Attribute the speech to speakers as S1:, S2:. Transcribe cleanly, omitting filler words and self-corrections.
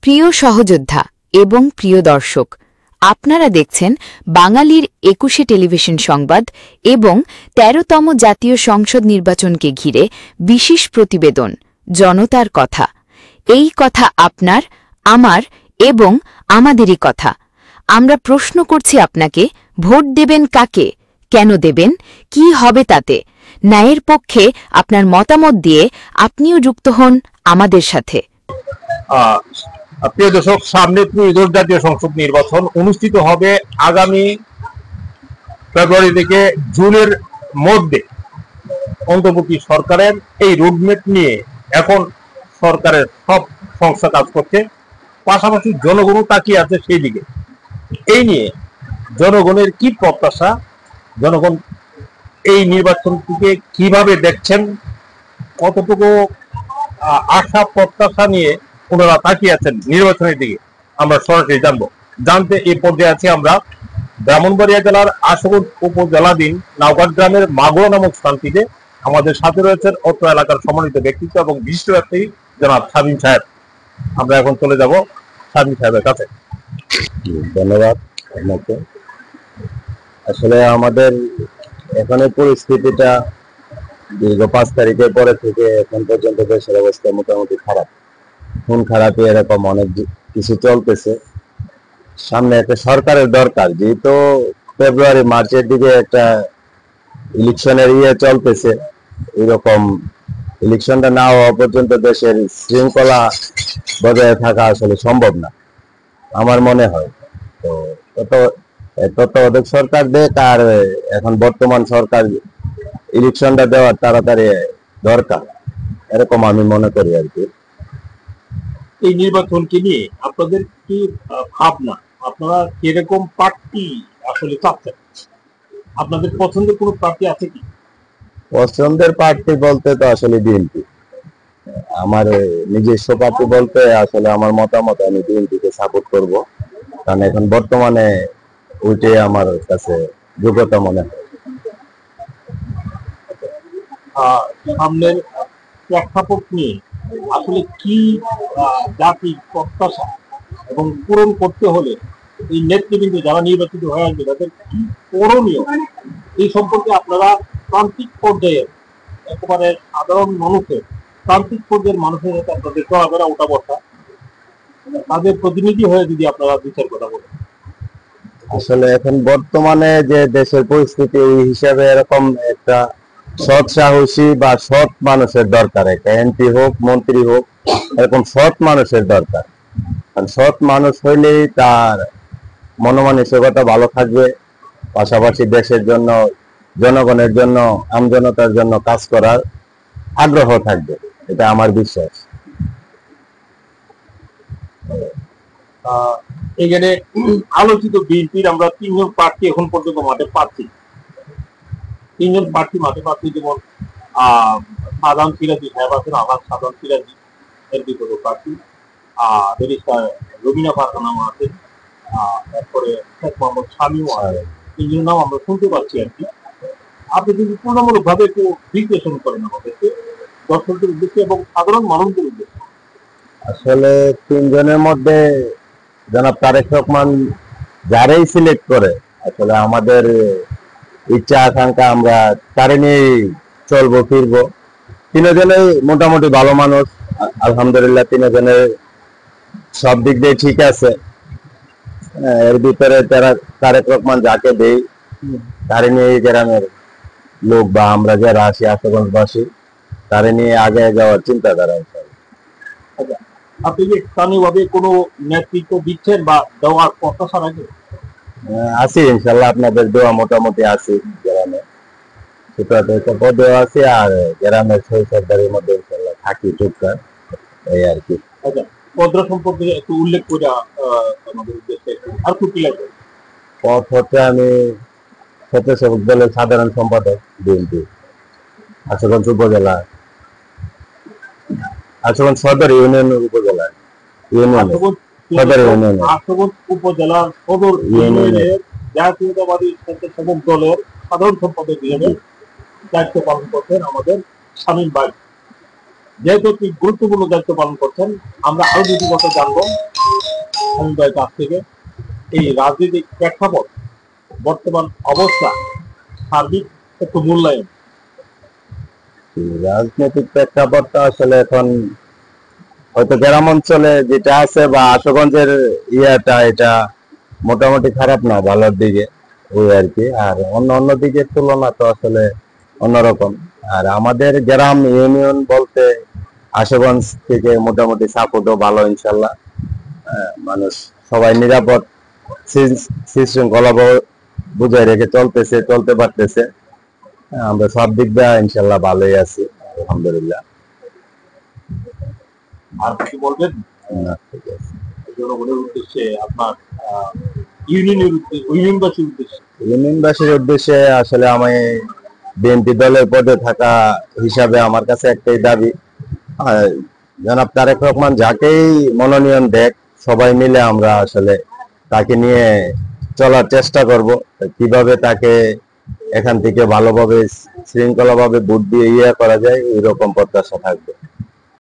S1: প্রিয় সহযোদ্ধা এবং প্রিয় দর্শক, আপনারা দেখছেন বাঙালির ২১শে টেলিভিশন সংবাদ এবং ১৩তম জাতীয় সংসদ নির্বাচনকে ঘিরে বিশেষ প্রতিবেদন জনতার কথা। এই কথা আপনার, আমার এবং আমাদেরই কথা। আমরা প্রশ্ন করছি আপনাকে, ভোট দেবেন কাকে, কেন দেবেন, কি হবে তাতে? ন্যায়ের পক্ষে আপনার মতামত দিয়ে আপনিও যুক্ত হন আমাদের সাথে।
S2: প্রিয় দর্শক, সামনে ত্রয়োদশ জাতীয় সংসদ নির্বাচন অনুষ্ঠিত হবে আগামী ফেব্রুয়ারি থেকে জুনের মধ্যে। অন্তর্বর্তী সরকারের এই রোডম্যাপ নিয়ে এখন সরকারের সব সংস্থা কাজ করছে, পাশাপাশি জনগণও তাকিয়ে আছে সেই দিকে। এই নিয়ে জনগণের কি প্রত্যাশা, জনগণ এই নির্বাচনটিকে কিভাবে দেখছেন, কতটুকু আশা প্রত্যাশা নিয়ে ওনারা তাকিয়ে আছেন নির্বাচনের দিকে, আমরা সরাসরি জানতে এই পর্যায়ে আছি আমরা ব্রাহ্মণবাড়িয়া জেলার আশুগঞ্জ উপজেলাধীন নাওঘাট গ্রামের মাগুরা নামক স্থানটিতে। আমাদের সাথে রয়েছেন অত্র এলাকার সম্মানিত ব্যক্তিত্ব এবং বিশিষ্ট ব্যক্তি জনাব শামীম সাহেব। আমরা এখন চলে যাব শামীম সাহেবের কাছে।
S3: ধন্যবাদ আপনাকে। আসলে আমাদের এখানে পরিস্থিতিটা দীর্ঘ ৫ তারিখের পরে থেকে এখন পর্যন্ত দেশের অবস্থা মোটামুটি খারাপ। খুন খারাপি এরকম অনেক কিছু চলতেছে। সামনে একটা সরকারের দরকার, যেহেতু ফেব্রুয়ারি মার্চের দিকে একটা ইলেকশনের চলতেছে। এরকম ইলেকশনটা না হওয়া পর্যন্ত দেশের শৃঙ্খলা বজায় থাকা আসলে সম্ভব না আমার মনে হয়। তো তত্ত্বাবধায়ক সরকার দেখ, আর এখন বর্তমান সরকার ইলেকশনটা দেওয়ার তাড়াতাড়ি দরকার, এরকম আমি মনে করি আর কি।
S2: এই নির্বাচনকে নিয়ে আপনাদের কি ভাবনা, আপনারা কিরকম প্রার্থী আসলে চাচ্ছেন? আপনাদের পছন্দের কোনো প্রার্থী আছে কি?
S3: পছন্দের প্রার্থী বলতে তো আসলে বিএনপি। আমার নিজস্ব প্রার্থী বলতে আসলে আমার মতামত, আমি বিএনপিকে সাপোর্ট করব, কারণ এখন বর্তমানে ওইটাই আমার কাছে যোগ্যতা মনে হয়।
S2: সামনের প্রেক্ষাপট নিয়ে আসলে কি জাতির প্রত্যাশা এবং পূরণ করতে হলে এই নেতৃবৃন্দ যারা নির্বাচিত হয়ে আসবে তাদের কি করণীয়, এই সম্পর্কে আপনারা প্রান্তিক পর্যায়ে একেবারে সাধারণ মানুষের, প্রান্তিক পর্যায়ের মানুষের সাথে আপনাদের চলাফেরা ওঠা বসা, তাদের প্রতিনিধি হয়ে যদি আপনারা বিচার কথা বলেন।
S3: আসলে এখন বর্তমানে যে দেশের পরিস্থিতি, এই হিসাবে এরকম একটা সৎ সাহসী বা সৎ মানুষের দরকার। একটা এমপি হোক, মন্ত্রী হোক, এরকম সৎ মানুষের দরকার। কারণ সৎ মানুষ হইলেই তার মনোমানসিকতা ভালো থাকবে, পাশাপাশি দেশের জন্য, জনগণের জন্য, আমজনতার জন্য কাজ করার আগ্রহ থাকবে, এটা আমার বিশ্বাস।
S2: এখানে আলোচিত বিএনপির আমরা ৩ জন প্রার্থী এখন পর্যন্ত মাঠে পাচ্ছি। ৩ জন প্রার্থী মাঠে পাচ্ছি, যেমন সাধারণ সিরাজি সাহেব আছেন, আমার সাধারণ সিরাজি এমপি পদ প্রার্থী, ব্যারিস্টার রবিনা ফারহানাম আছেন, তারপরে শেখ মোহাম্মদ শামীম আছেন। ৩ জনের নাম আমরা শুনতে পাচ্ছি আর কি। আপনি যদি তুলনামূলক ভাবে একটু বিশ্লেষণ করেন আমাদেরকে, দর্শকদের উদ্দেশ্যে এবং সাধারণ মানুষদের উদ্দেশ্যে।
S3: আসলে ৩ জনের মধ্যে জনাব তারেক রহমান যারাই সিলেক্ট করে, আসলে আমাদের ইচ্ছা আকাঙ্ক্ষা আমরা তারে নিয়ে চলবো ফিরবো। ৩ জনেই মোটামুটি ভালো মানুষ, আলহামদুলিল্লাহ। ৩ জনের সব দিক দিয়ে ঠিক আছে। এর ভিতরে তারেক রহমান যাকে দেই, তারে নিয়ে গ্রামের লোক বা আমরা যারা আছি আশুগঞ্জবাসী, তারে নিয়ে আগে যাওয়ার চিন্তাধারা।
S2: আপনি কি স্থানীয়ভাবে কোনো নেতৃত্ব দিচ্ছেন বা দেওয়ার প্রত্যাশা রাখেন?
S3: আছি ইনশাল্লাহ, আপনাদের দোয়া মোটামুটি আছি। গ্রামে ছোট পদেও আছি, আর গ্রামের সরকারের মধ্যে ইনশাল্লাহ থাকি টুকটাক, এই আর কি।
S2: আচ্ছা, পদ সম্পর্কে একটু উল্লেখ করে আমাদের উদ্দেশ্যে আর কি লাগবে?
S3: পদ হচ্ছে আমি স্বেচ্ছাসেবক দলের সাধারণ সম্পাদক, বিএনপি আশুগঞ্জ উপজেলা, আশুগঞ্জ সদর ইউনিয়ন উপজেলা,
S2: আশুগঞ্জ উপজেলার সদর ইউনিয়নের জাতীয়তাবাদী স্বেচ্ছাসেবক দলের সাধারণ সম্পাদক হিসেবে দায়িত্ব পালন করছেন আমাদের শামীম ভাই। যেহেতু একটি গুরুত্বপূর্ণ দায়িত্ব পালন করছেন, আমরা আরো দুটি কথা জানবো। সমুদায়ের কাছ থেকে এই রাজনৈতিক প্রেক্ষাপট, বর্তমান অবস্থা, সার্বিক একটু মূল্যায়ন।
S3: রাজনৈতিক প্রেক্ষাপটটা আসলে এখন হয়তো গ্রাম অঞ্চলে যেটা আছে বা আশুগঞ্জের এটা মোটামুটি খারাপ না, ভালোর দিকে ওই আর কি। আর অন্য দিকের তুলনা তো আসলে অন্যরকম। আর আমাদের গ্রাম ইউনিয়ন বলতে আশুগঞ্জ থেকে মোটামুটি সাপোর্টও ভালো ইনশাল্লাহ। মানুষ সবাই নিরাপদ শৃঙ্খলা বুঝাই রেখে চলতে পারতেছে। আমরা সব দিক দিয়ে ইনশাল্লাহ ভালোই আছি, আলহামদুলিল্লাহ।
S2: আর কিছু বলবেন
S3: না, ঠিক আছে।
S2: জনগণের উদ্দেশ্যে, আপনার ইউনিয়নবাসীর উদ্দেশ্যে?
S3: ইউনিয়নবাসীর উদ্দেশ্যে আসলে আমি বিএনপি দলের পদে থাকা হিসাবে আমার কাছে একটাই দাবি, জনাব তারেক রহমান যাকেই মনোনয়ন দেখ, সবাই মিলে আমরা আসলে তাকে নিয়ে চলার চেষ্টা করব। কিভাবে তাকে এখান থেকে ভালোভাবে শৃঙ্খলাভাবে ভোট দিয়ে করা যায়, এরকম প্রত্যাশা থাকবে।